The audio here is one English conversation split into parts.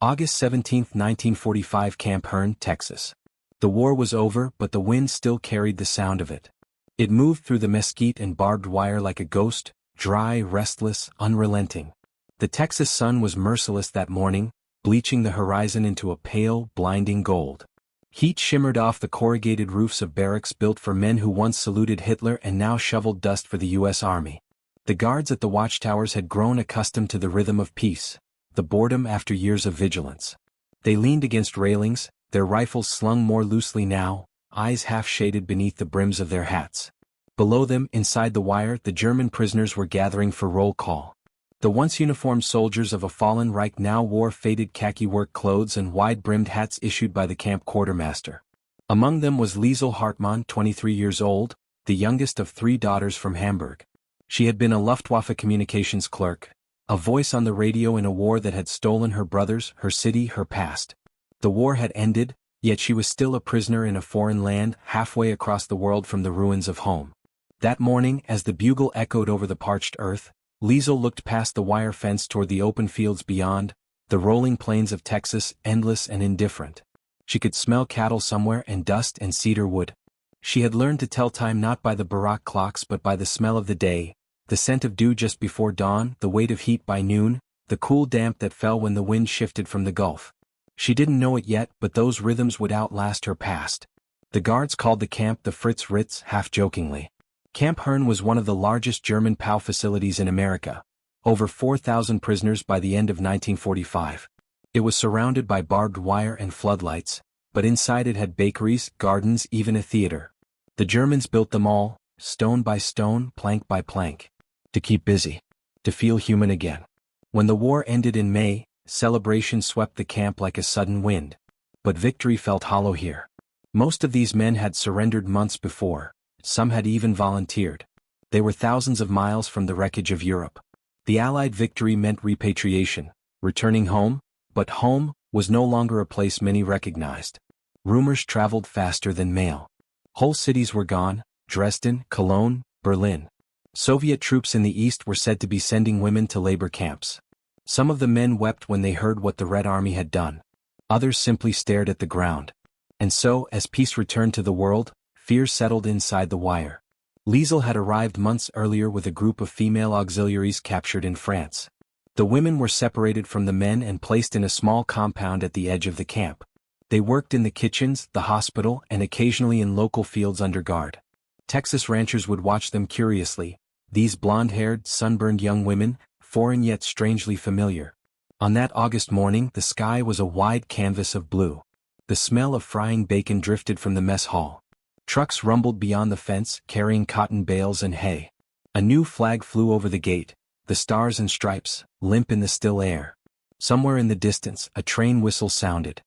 August 17, 1945, Camp Hearn, Texas. The war was over, but the wind still carried the sound of it. It moved through the mesquite and barbed wire like a ghost, dry, restless, unrelenting. The Texas sun was merciless that morning, bleaching the horizon into a pale, blinding gold. Heat shimmered off the corrugated roofs of barracks built for men who once saluted Hitler and now shoveled dust for the U.S. Army. The guards at the watchtowers had grown accustomed to the rhythm of peace, the boredom after years of vigilance. They leaned against railings, their rifles slung more loosely now, eyes half-shaded beneath the brims of their hats. Below them, inside the wire, the German prisoners were gathering for roll call. The once uniformed soldiers of a fallen Reich now wore faded khaki work clothes and wide-brimmed hats issued by the camp quartermaster. Among them was Liesel Hartmann, 23 years old, the youngest of 3 daughters from Hamburg. She had been a Luftwaffe communications clerk, a voice on the radio in a war that had stolen her brothers, her city, her past. The war had ended, yet she was still a prisoner in a foreign land, halfway across the world from the ruins of home. That morning, as the bugle echoed over the parched earth, Liesel looked past the wire fence toward the open fields beyond, the rolling plains of Texas, endless and indifferent. She could smell cattle somewhere and dust and cedar wood. She had learned to tell time not by the baroque clocks but by the smell of the day, the scent of dew just before dawn, the weight of heat by noon, the cool damp that fell when the wind shifted from the Gulf. She didn't know it yet, but those rhythms would outlast her past. The guards called the camp the Fritz Ritz, half-jokingly. Camp Hearn was one of the largest German POW facilities in America, over 4,000 prisoners by the end of 1945. It was surrounded by barbed wire and floodlights, but inside it had bakeries, gardens, even a theater. The Germans built them all, stone by stone, plank by plank. To keep busy. To feel human again. When the war ended in May, celebration swept the camp like a sudden wind. But victory felt hollow here. Most of these men had surrendered months before. Some had even volunteered. They were thousands of miles from the wreckage of Europe. The Allied victory meant repatriation, returning home, but home was no longer a place many recognized. Rumors traveled faster than mail. Whole cities were gone, Dresden, Cologne, Berlin. Soviet troops in the east were said to be sending women to labor camps. Some of the men wept when they heard what the Red Army had done. Others simply stared at the ground. And so, as peace returned to the world, fear settled inside the wire. Liesel had arrived months earlier with a group of female auxiliaries captured in France. The women were separated from the men and placed in a small compound at the edge of the camp. They worked in the kitchens, the hospital, and occasionally in local fields under guard. Texas ranchers would watch them curiously, these blonde-haired, sunburned young women, foreign yet strangely familiar. On that August morning, the sky was a wide canvas of blue. The smell of frying bacon drifted from the mess hall. Trucks rumbled beyond the fence, carrying cotton bales and hay. A new flag flew over the gate, the stars and stripes, limp in the still air. Somewhere in the distance, a train whistle sounded.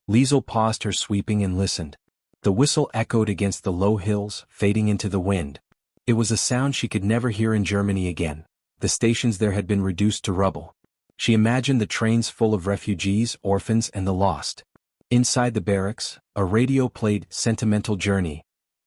Liesel paused her sweeping and listened. The whistle echoed against the low hills, fading into the wind. It was a sound she could never hear in Germany again. The stations there had been reduced to rubble. She imagined the trains full of refugees, orphans, and the lost. Inside the barracks, a radio played "Sentimental Journey,"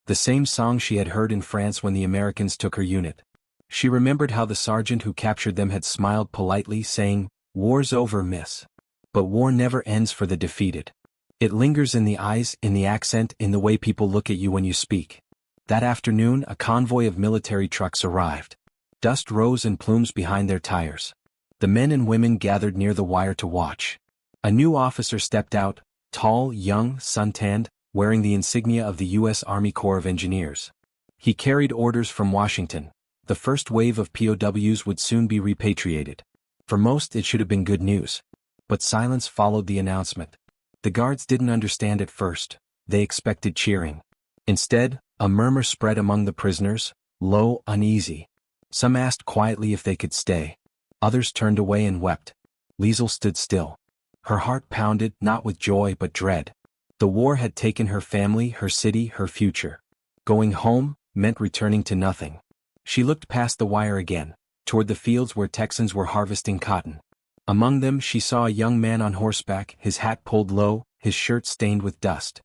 the same song she had heard in France when the Americans took her unit. She remembered how the sergeant who captured them had smiled politely, saying, "War's over, miss." But war never ends for the defeated. It lingers in the eyes, in the accent, in the way people look at you when you speak. That afternoon, a convoy of military trucks arrived. Dust rose in plumes behind their tires. The men and women gathered near the wire to watch. A new officer stepped out, tall, young, suntanned, wearing the insignia of the U.S. Army Corps of Engineers. He carried orders from Washington. The first wave of POWs would soon be repatriated. For most, it should have been good news. But silence followed the announcement. The guards didn't understand at first. They expected cheering. Instead, a murmur spread among the prisoners, low, uneasy. Some asked quietly if they could stay. Others turned away and wept. Liesel stood still. Her heart pounded, not with joy but dread. The war had taken her family, her city, her future. Going home meant returning to nothing. She looked past the wire again, toward the fields where Texans were harvesting cotton. Among them she saw a young man on horseback, his hat pulled low, his shirt stained with dust.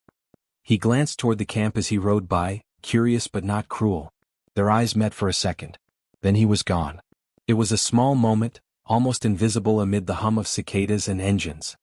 He glanced toward the camp as he rode by, curious but not cruel. Their eyes met for a second. Then he was gone. It was a small moment, almost invisible amid the hum of cicadas and engines.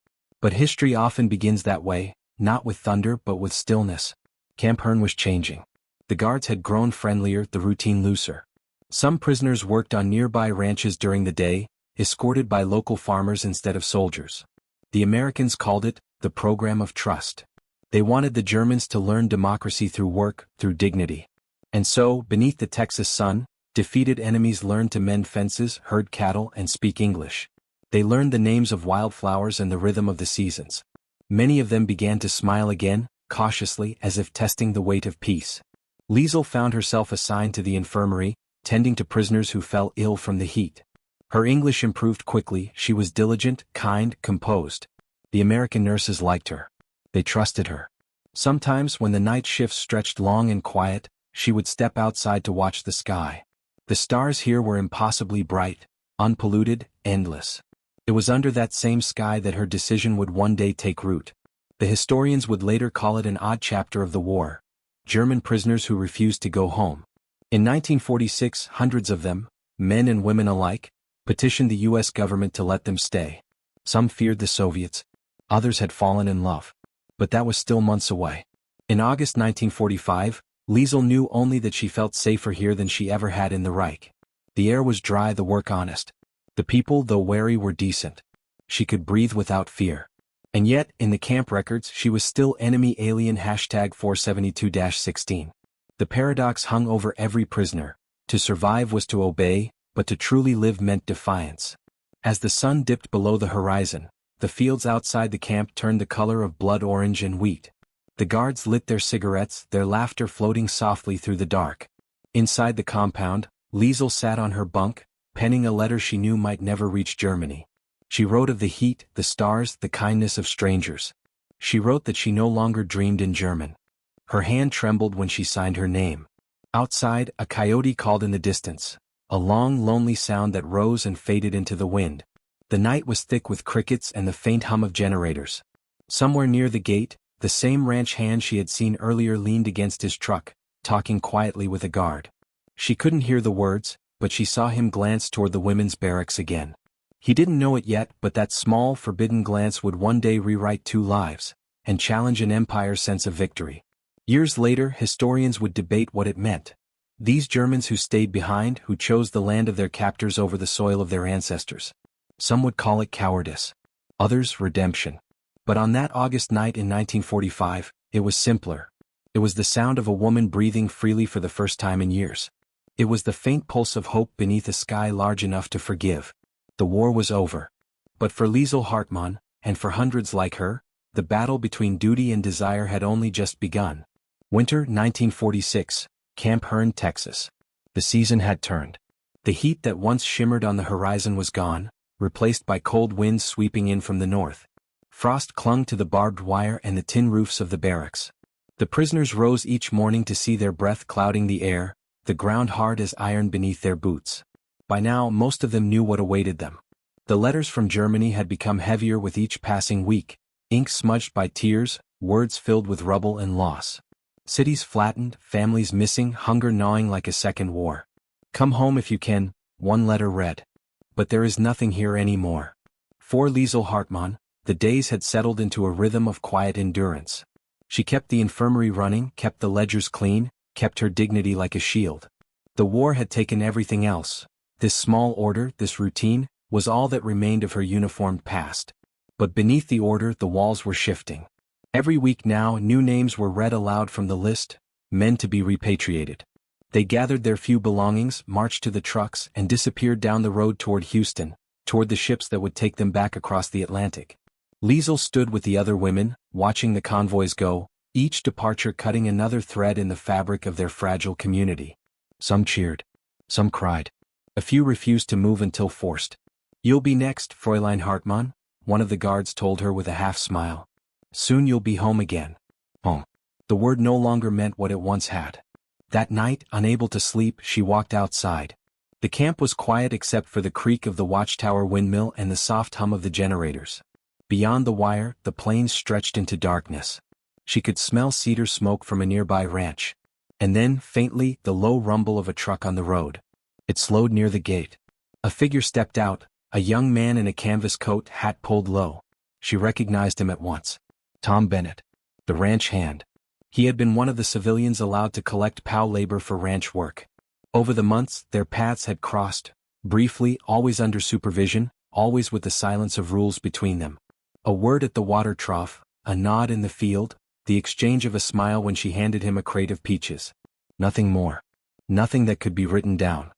But history often begins that way, not with thunder but with stillness. Camp Hearn was changing. The guards had grown friendlier, the routine looser. Some prisoners worked on nearby ranches during the day, escorted by local farmers instead of soldiers. The Americans called it the program of trust. They wanted the Germans to learn democracy through work, through dignity. And so, beneath the Texas sun, defeated enemies learned to mend fences, herd cattle, and speak English. They learned the names of wildflowers and the rhythm of the seasons. Many of them began to smile again, cautiously, as if testing the weight of peace. Liesel found herself assigned to the infirmary, tending to prisoners who fell ill from the heat. Her English improved quickly, she was diligent, kind, composed. The American nurses liked her. They trusted her. Sometimes, when the night shifts stretched long and quiet, she would step outside to watch the sky. The stars here were impossibly bright, unpolluted, endless. It was under that same sky that her decision would one day take root. The historians would later call it an odd chapter of the war. German prisoners who refused to go home. In 1946, hundreds of them, men and women alike, petitioned the U.S. government to let them stay. Some feared the Soviets. Others had fallen in love. But that was still months away. In August 1945, Liesel knew only that she felt safer here than she ever had in the Reich. The air was dry, the work honest. The people, though wary, were decent. She could breathe without fear. And yet, in the camp records, she was still enemy alien #472-16. The paradox hung over every prisoner. To survive was to obey, but to truly live meant defiance. As the sun dipped below the horizon, the fields outside the camp turned the color of blood orange and wheat. The guards lit their cigarettes, their laughter floating softly through the dark. Inside the compound, Liesel sat on her bunk, penning a letter she knew might never reach Germany. She wrote of the heat, the stars, the kindness of strangers. She wrote that she no longer dreamed in German. Her hand trembled when she signed her name. Outside, a coyote called in the distance, a long, lonely sound that rose and faded into the wind. The night was thick with crickets and the faint hum of generators. Somewhere near the gate, the same ranch hand she had seen earlier leaned against his truck, talking quietly with a guard. She couldn't hear the words, but she saw him glance toward the women's barracks again. He didn't know it yet, but that small, forbidden glance would one day rewrite 2 lives, and challenge an empire's sense of victory. Years later, historians would debate what it meant. These Germans who stayed behind, who chose the land of their captors over the soil of their ancestors. Some would call it cowardice. Others, redemption. But on that August night in 1945, it was simpler. It was the sound of a woman breathing freely for the first time in years. It was the faint pulse of hope beneath a sky large enough to forgive. The war was over. But for Liesel Hartmann, and for hundreds like her, the battle between duty and desire had only just begun. Winter 1946, Camp Hearn, Texas. The season had turned. The heat that once shimmered on the horizon was gone, replaced by cold winds sweeping in from the north. Frost clung to the barbed wire and the tin roofs of the barracks. The prisoners rose each morning to see their breath clouding the air, the ground hard as iron beneath their boots. By now, most of them knew what awaited them. The letters from Germany had become heavier with each passing week, ink smudged by tears, words filled with rubble and loss. Cities flattened, families missing, hunger gnawing like a second war. "Come home if you can," one letter read. "But there is nothing here anymore." For Liesel Hartmann, the days had settled into a rhythm of quiet endurance. She kept the infirmary running, kept the ledgers clean, kept her dignity like a shield. The war had taken everything else. This small order, this routine, was all that remained of her uniformed past. But beneath the order, the walls were shifting. Every week now, new names were read aloud from the list, men to be repatriated. They gathered their few belongings, marched to the trucks, and disappeared down the road toward Houston, toward the ships that would take them back across the Atlantic. Liesel stood with the other women, watching the convoys go, each departure cutting another thread in the fabric of their fragile community. Some cheered. Some cried. A few refused to move until forced. "You'll be next, Fräulein Hartmann," one of the guards told her with a half-smile. "Soon you'll be home again." Home. The word no longer meant what it once had. That night, unable to sleep, she walked outside. The camp was quiet except for the creak of the watchtower windmill and the soft hum of the generators. Beyond the wire, the plains stretched into darkness. She could smell cedar smoke from a nearby ranch. And then, faintly, the low rumble of a truck on the road. It slowed near the gate. A figure stepped out, a young man in a canvas coat, hat pulled low. She recognized him at once. Tom Bennett. The ranch hand. He had been one of the civilians allowed to collect POW labor for ranch work. Over the months, their paths had crossed, briefly, always under supervision, always with the silence of rules between them. A word at the water trough, a nod in the field, the exchange of a smile when she handed him a crate of peaches. Nothing more. Nothing that could be written down.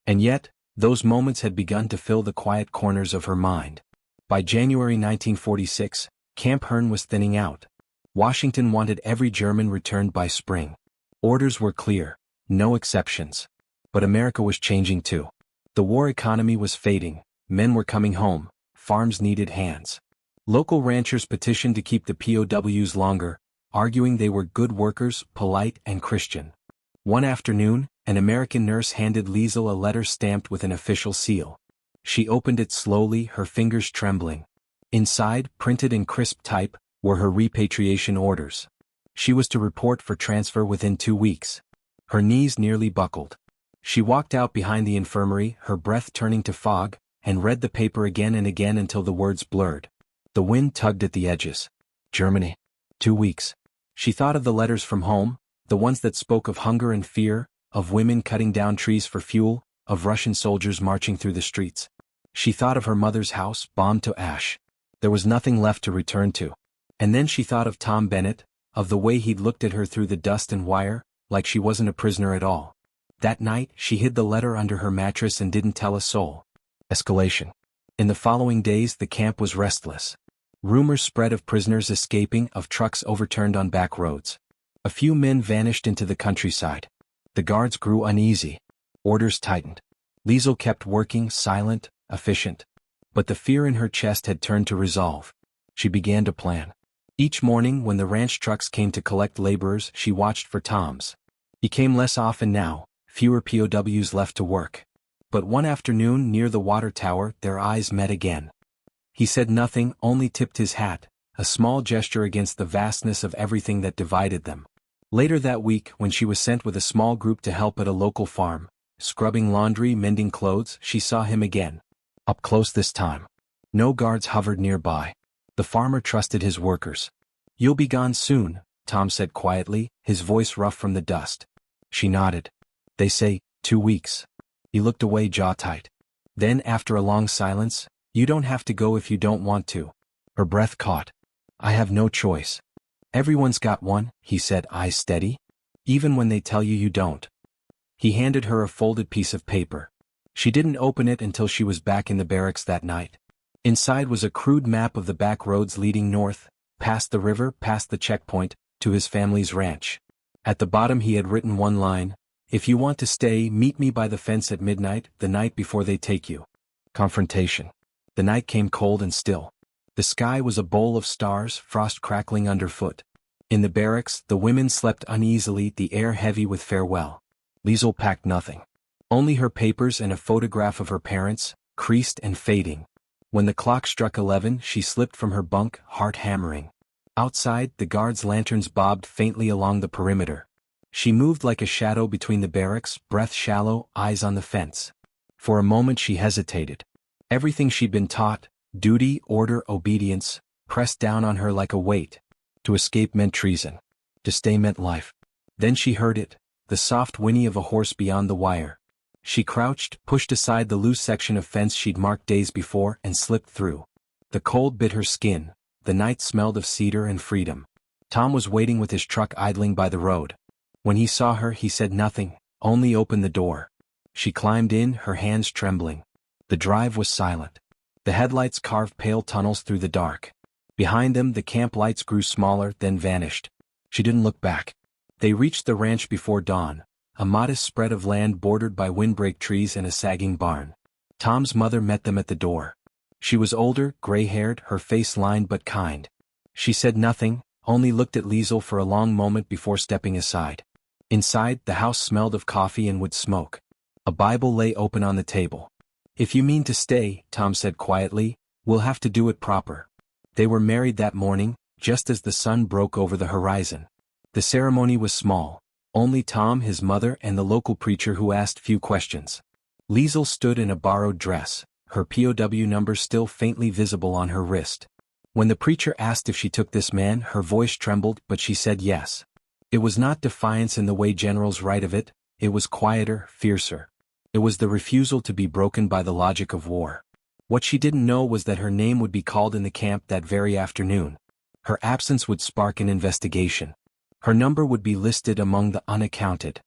And yet, those moments had begun to fill the quiet corners of her mind. By January 1946, Camp Hearn was thinning out. Washington wanted every German returned by spring. Orders were clear, no exceptions. But America was changing too. The war economy was fading, men were coming home, farms needed hands. Local ranchers petitioned to keep the POWs longer, arguing they were good workers, polite and Christian. One afternoon, an American nurse handed Liesel a letter stamped with an official seal. She opened it slowly, her fingers trembling. Inside, printed in crisp type, were her repatriation orders. She was to report for transfer within 2 weeks. Her knees nearly buckled. She walked out behind the infirmary, her breath turning to fog, and read the paper again and again until the words blurred. The wind tugged at the edges. Germany. 2 weeks. She thought of the letters from home, the ones that spoke of hunger and fear, of women cutting down trees for fuel, of Russian soldiers marching through the streets. She thought of her mother's house, bombed to ash. There was nothing left to return to. And then she thought of Tom Bennett, of the way he'd looked at her through the dust and wire, like she wasn't a prisoner at all. That night, she hid the letter under her mattress and didn't tell a soul. Escalation. In the following days, the camp was restless. Rumors spread of prisoners escaping, of trucks overturned on back roads. A few men vanished into the countryside. The guards grew uneasy. Orders tightened. Liesel kept working, silent, efficient. But the fear in her chest had turned to resolve. She began to plan. Each morning when the ranch trucks came to collect laborers, she watched for Tom's. He came less often now, fewer POWs left to work. But one afternoon near the water tower, their eyes met again. He said nothing, only tipped his hat, a small gesture against the vastness of everything that divided them. Later that week, when she was sent with a small group to help at a local farm, scrubbing laundry, mending clothes, she saw him again. Up close this time. No guards hovered nearby. The farmer trusted his workers. "You'll be gone soon," Tom said quietly, his voice rough from the dust. She nodded. "They say, 2 weeks. He looked away, jaw tight. Then, after a long silence, "You don't have to go if you don't want to." Her breath caught. "I have no choice." "Everyone's got one," he said, eyes steady. "Even when they tell you you don't." He handed her a folded piece of paper. She didn't open it until she was back in the barracks that night. Inside was a crude map of the back roads leading north, past the river, past the checkpoint, to his family's ranch. At the bottom he had written one line, "If you want to stay, meet me by the fence at midnight, the night before they take you." Confrontation. The night came cold and still. The sky was a bowl of stars, frost crackling underfoot. In the barracks, the women slept uneasily, the air heavy with farewell. Liesel packed nothing. Only her papers and a photograph of her parents, creased and fading. When the clock struck 11, she slipped from her bunk, heart hammering. Outside, the guards' lanterns bobbed faintly along the perimeter. She moved like a shadow between the barracks, breath shallow, eyes on the fence. For a moment she hesitated. Everything she'd been taught, duty, order, obedience, pressed down on her like a weight. To escape meant treason. To stay meant life. Then she heard it, the soft whinny of a horse beyond the wire. She crouched, pushed aside the loose section of fence she'd marked days before, and slipped through. The cold bit her skin, the night smelled of cedar and freedom. Tom was waiting with his truck idling by the road. When he saw her, he said nothing, only opened the door. She climbed in, her hands trembling. The drive was silent. The headlights carved pale tunnels through the dark. Behind them, the camp lights grew smaller, then vanished. She didn't look back. They reached the ranch before dawn, a modest spread of land bordered by windbreak trees and a sagging barn. Tom's mother met them at the door. She was older, gray-haired, her face lined but kind. She said nothing, only looked at Liesel for a long moment before stepping aside. Inside, the house smelled of coffee and wood smoke. A Bible lay open on the table. "If you mean to stay," Tom said quietly, "we'll have to do it proper." They were married that morning, just as the sun broke over the horizon. The ceremony was small. Only Tom, his mother, and the local preacher who asked few questions. Liesel stood in a borrowed dress, her POW number still faintly visible on her wrist. When the preacher asked if she took this man, her voice trembled, but she said yes. It was not defiance in the way generals write of it, it was quieter, fiercer. It was the refusal to be broken by the logic of war. What she didn't know was that her name would be called in the camp that very afternoon. Her absence would spark an investigation. Her number would be listed among the unaccounted.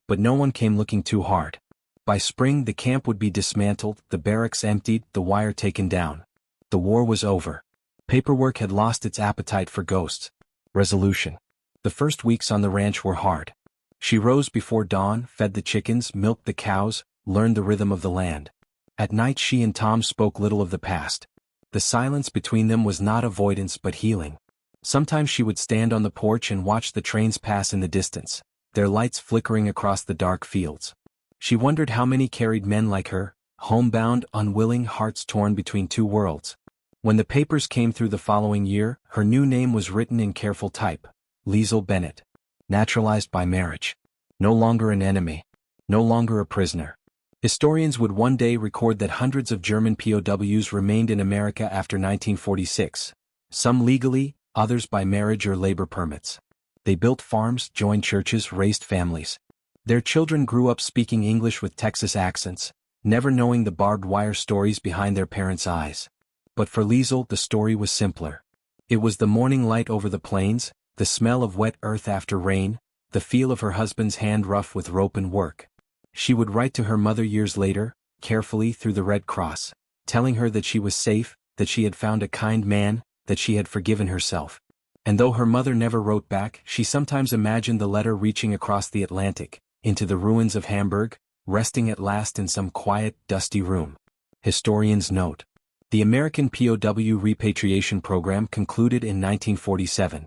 But no one came looking too hard. By spring the camp would be dismantled, the barracks emptied, the wire taken down. The war was over. Paperwork had lost its appetite for ghosts. Resolution. The first weeks on the ranch were hard. She rose before dawn, fed the chickens, milked the cows, learned the rhythm of the land. At night she and Tom spoke little of the past. The silence between them was not avoidance but healing. Sometimes she would stand on the porch and watch the trains pass in the distance, their lights flickering across the dark fields. She wondered how many carried men like her, homebound, unwilling, hearts torn between two worlds. When the papers came through the following year, her new name was written in careful type, Liesel Bennett. Naturalized by marriage. No longer an enemy. No longer a prisoner. Historians would one day record that hundreds of German POWs remained in America after 1946, some legally, others by marriage or labor permits. They built farms, joined churches, raised families. Their children grew up speaking English with Texas accents, never knowing the barbed wire stories behind their parents' eyes. But for Liesel, the story was simpler. It was the morning light over the plains, the smell of wet earth after rain, the feel of her husband's hand rough with rope and work. She would write to her mother years later, carefully through the Red Cross, telling her that she was safe, that she had found a kind man, that she had forgiven herself. And though her mother never wrote back, she sometimes imagined the letter reaching across the Atlantic, into the ruins of Hamburg, resting at last in some quiet, dusty room. Historians note. The American POW repatriation program concluded in 1947.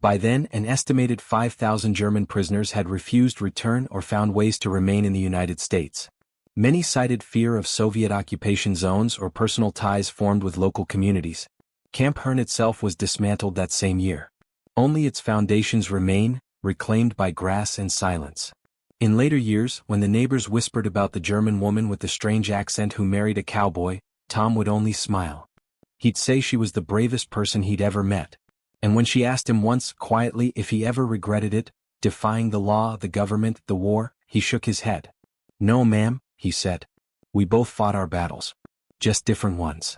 By then, an estimated 5,000 German prisoners had refused return or found ways to remain in the United States. Many cited fear of Soviet occupation zones or personal ties formed with local communities. Camp Herne itself was dismantled that same year. Only its foundations remain, reclaimed by grass and silence. In later years, when the neighbors whispered about the German woman with the strange accent who married a cowboy, Tom would only smile. He'd say she was the bravest person he'd ever met. And when she asked him once, quietly, if he ever regretted it, defying the law, the government, the war, he shook his head. "No, ma'am," he said. "We both fought our battles. Just different ones."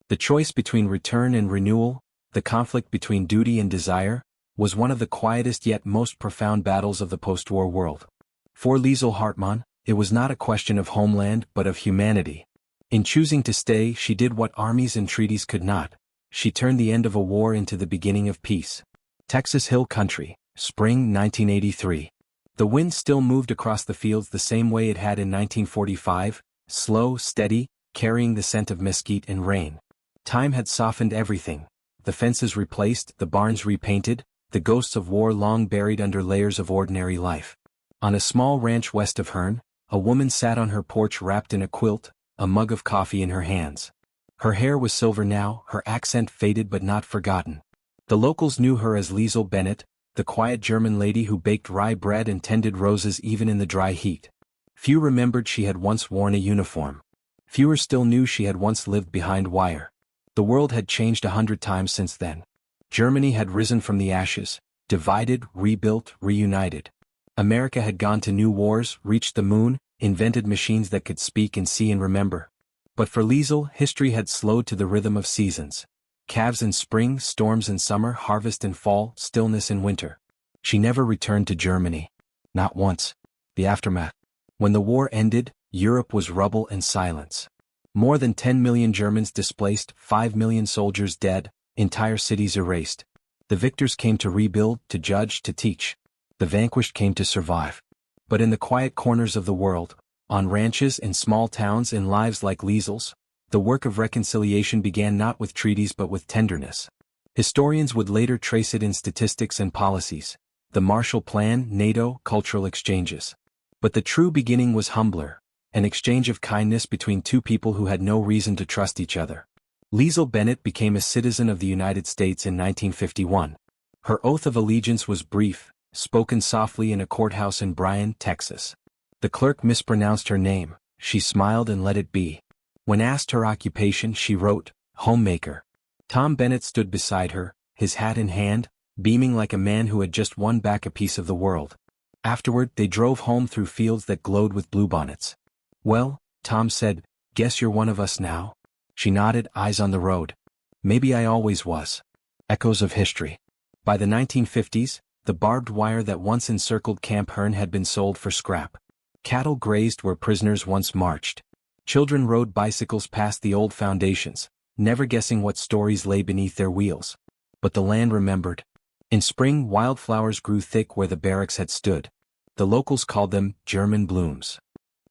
The choice between return and renewal, the conflict between duty and desire, was one of the quietest yet most profound battles of the post-war world. For Liesel Hartmann, it was not a question of homeland but of humanity. In choosing to stay, she did what armies and treaties could not. She turned the end of a war into the beginning of peace. Texas Hill Country, spring 1983. The wind still moved across the fields the same way it had in 1945, slow, steady, carrying the scent of mesquite and rain. Time had softened everything. The fences replaced, the barns repainted, the ghosts of war long buried under layers of ordinary life. On a small ranch west of Herne, a woman sat on her porch wrapped in a quilt, a mug of coffee in her hands. Her hair was silver now, her accent faded but not forgotten. The locals knew her as Liesel Bennett, the quiet German lady who baked rye bread and tended roses even in the dry heat. Few remembered she had once worn a uniform. Fewer still knew she had once lived behind wire. The world had changed 100 times since then. Germany had risen from the ashes, divided, rebuilt, reunited. America had gone to new wars, reached the moon, invented machines that could speak and see and remember. But for Liesel, history had slowed to the rhythm of seasons. Calves in spring, storms in summer, harvest in fall, stillness in winter. She never returned to Germany. Not once. The aftermath. When the war ended, Europe was rubble and silence. More than 10 million Germans displaced, 5 million soldiers dead, entire cities erased. The victors came to rebuild, to judge, to teach. The vanquished came to survive. But in the quiet corners of the world, on ranches in small towns, in lives like Liesel's, the work of reconciliation began not with treaties but with tenderness. Historians would later trace it in statistics and policies, the Marshall Plan, NATO, cultural exchanges. But the true beginning was humbler, an exchange of kindness between two people who had no reason to trust each other. Liesel Bennett became a citizen of the United States in 1951. Her oath of allegiance was brief, spoken softly in a courthouse in Bryan, Texas. The clerk mispronounced her name. She smiled and let it be. When asked her occupation, she wrote, homemaker. Tom Bennett stood beside her, his hat in hand, beaming like a man who had just won back a piece of the world. Afterward, they drove home through fields that glowed with bluebonnets. "Well," Tom said, "guess you're one of us now?" She nodded, eyes on the road. "Maybe I always was." Echoes of history. By the 1950s, the barbed wire that once encircled Camp Hearn had been sold for scrap. Cattle grazed where prisoners once marched. Children rode bicycles past the old foundations, never guessing what stories lay beneath their wheels. But the land remembered. In spring, wildflowers grew thick where the barracks had stood. The locals called them German blooms.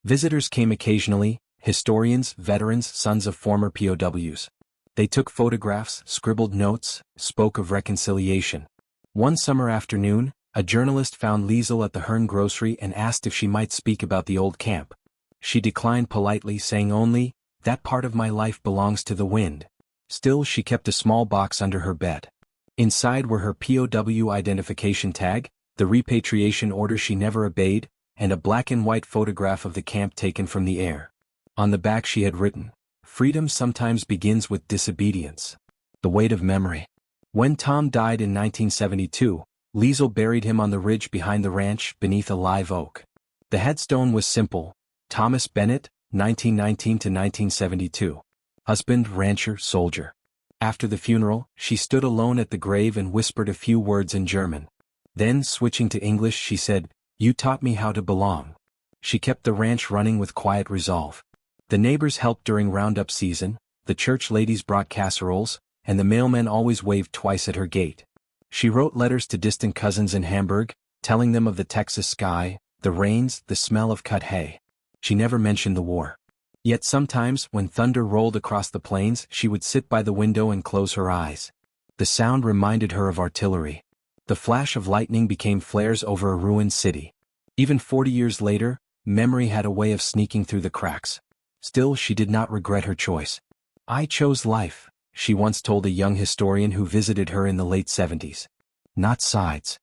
Visitors came occasionally, historians, veterans, sons of former POWs. They took photographs, scribbled notes, spoke of reconciliation. One summer afternoon, a journalist found Liesel at the Hearn grocery and asked if she might speak about the old camp. She declined politely, saying only, "That part of my life belongs to the wind." Still, she kept a small box under her bed. Inside were her POW identification tag, the repatriation order she never obeyed, and a black and white photograph of the camp taken from the air. On the back she had written, "Freedom sometimes begins with disobedience." The weight of memory. When Tom died in 1972, Liesel buried him on the ridge behind the ranch beneath a live oak. The headstone was simple: Thomas Bennett, 1919 to 1972. Husband, rancher, soldier. After the funeral, she stood alone at the grave and whispered a few words in German. Then, switching to English, she said, "You taught me how to belong." She kept the ranch running with quiet resolve. The neighbors helped during roundup season, the church ladies brought casseroles, and the mailman always waved twice at her gate. She wrote letters to distant cousins in Hamburg, telling them of the Texas sky, the rains, the smell of cut hay. She never mentioned the war. Yet sometimes, when thunder rolled across the plains, she would sit by the window and close her eyes. The sound reminded her of artillery. The flash of lightning became flares over a ruined city. Even 40 years later, memory had a way of sneaking through the cracks. Still, she did not regret her choice. "I chose life," she once told a young historian who visited her in the late 70s. Not sides.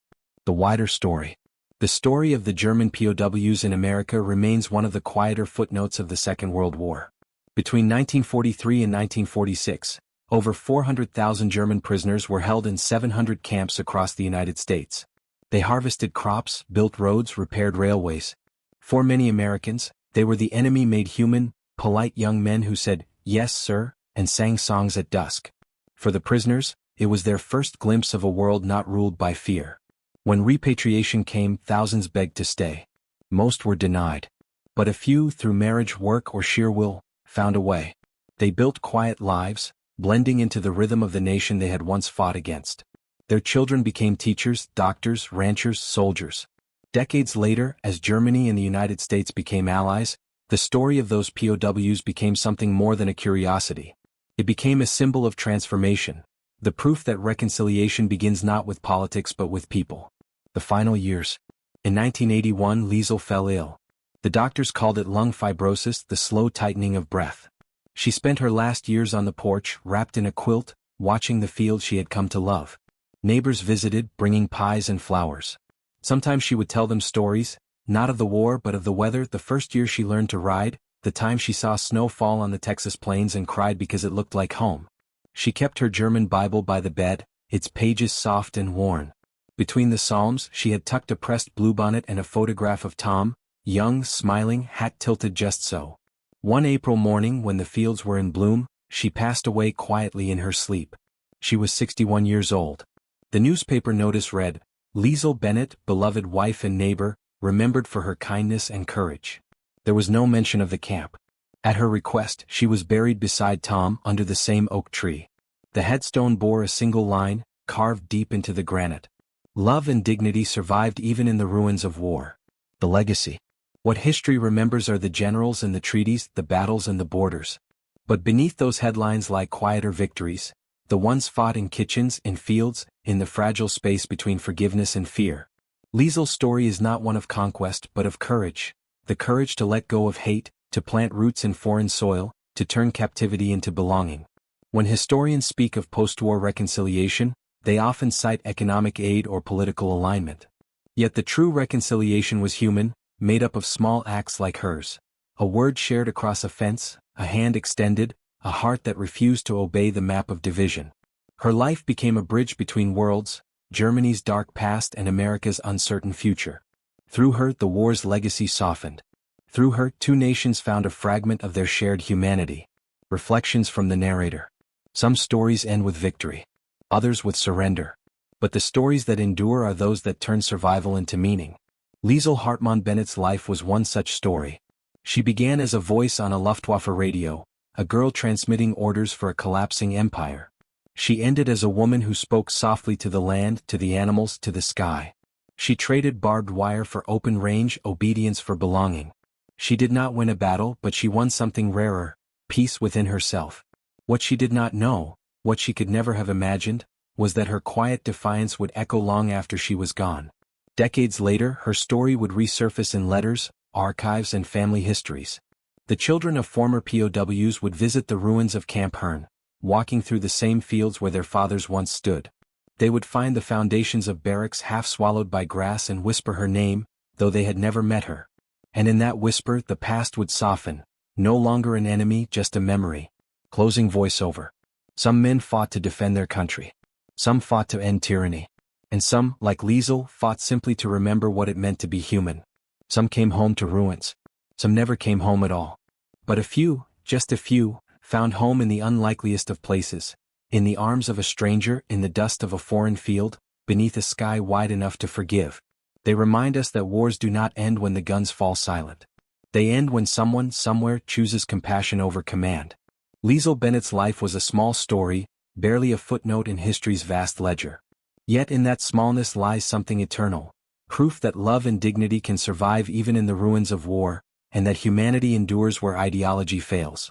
The wider story. The story of the German POWs in America remains one of the quieter footnotes of the Second World War. Between 1943 and 1946, over 400,000 German prisoners were held in 700 camps across the United States. They harvested crops, built roads, repaired railways. For many Americans, they were the enemy made human, polite young men who said, "Yes, sir," and sang songs at dusk. For the prisoners, it was their first glimpse of a world not ruled by fear. When repatriation came, thousands begged to stay. Most were denied. But a few, through marriage, work, or sheer will, found a way. They built quiet lives, blending into the rhythm of the nation they had once fought against. Their children became teachers, doctors, ranchers, soldiers. Decades later, as Germany and the United States became allies, the story of those POWs became something more than a curiosity. It became a symbol of transformation, the proof that reconciliation begins not with politics but with people. The final years. In 1981, Liesel fell ill. The doctors called it lung fibrosis, the slow tightening of breath. She spent her last years on the porch, wrapped in a quilt, watching the field she had come to love. Neighbors visited, bringing pies and flowers. Sometimes she would tell them stories, not of the war but of the weather, the first year she learned to ride, the time she saw snow fall on the Texas plains and cried because it looked like home. She kept her German Bible by the bed, its pages soft and worn. Between the psalms, she had tucked a pressed bluebonnet and a photograph of Tom, young, smiling, hat tilted just so. One April morning when the fields were in bloom, she passed away quietly in her sleep. She was 61 years old. The newspaper notice read, "Liesel Bennett, beloved wife and neighbor, remembered for her kindness and courage." There was no mention of the camp. At her request, she was buried beside Tom under the same oak tree. The headstone bore a single line, carved deep into the granite. Love and dignity survived even in the ruins of war. The legacy. What history remembers are the generals and the treaties, the battles and the borders. But beneath those headlines lie quieter victories, the ones fought in kitchens, in fields, in the fragile space between forgiveness and fear. Liesel's story is not one of conquest but of courage, the courage to let go of hate, to plant roots in foreign soil, to turn captivity into belonging. When historians speak of post-war reconciliation, they often cite economic aid or political alignment. Yet the true reconciliation was human, made up of small acts like hers. A word shared across a fence, a hand extended, a heart that refused to obey the map of division. Her life became a bridge between worlds, Germany's dark past and America's uncertain future. Through her, the war's legacy softened. Through her, two nations found a fragment of their shared humanity. Reflections from the narrator. Some stories end with victory. Others with surrender. But the stories that endure are those that turn survival into meaning. Liesel Hartmann Bennett's life was one such story. She began as a voice on a Luftwaffe radio, a girl transmitting orders for a collapsing empire. She ended as a woman who spoke softly to the land, to the animals, to the sky. She traded barbed wire for open range, obedience for belonging. She did not win a battle, but she won something rarer, peace within herself. What she did not know, what she could never have imagined, was that her quiet defiance would echo long after she was gone. Decades later, her story would resurface in letters, archives and family histories. The children of former POWs would visit the ruins of Camp Herne, walking through the same fields where their fathers once stood. They would find the foundations of barracks half swallowed by grass and whisper her name, though they had never met her. And in that whisper the past would soften, no longer an enemy, just a memory. Closing voiceover. Some men fought to defend their country. Some fought to end tyranny. And some, like Liesel, fought simply to remember what it meant to be human. Some came home to ruins. Some never came home at all. But a few, just a few, found home in the unlikeliest of places, in the arms of a stranger, in the dust of a foreign field, beneath a sky wide enough to forgive. They remind us that wars do not end when the guns fall silent. They end when someone, somewhere, chooses compassion over command. Liesel Bennett's life was a small story, barely a footnote in history's vast ledger. Yet in that smallness lies something eternal, proof that love and dignity can survive even in the ruins of war, and that humanity endures where ideology fails.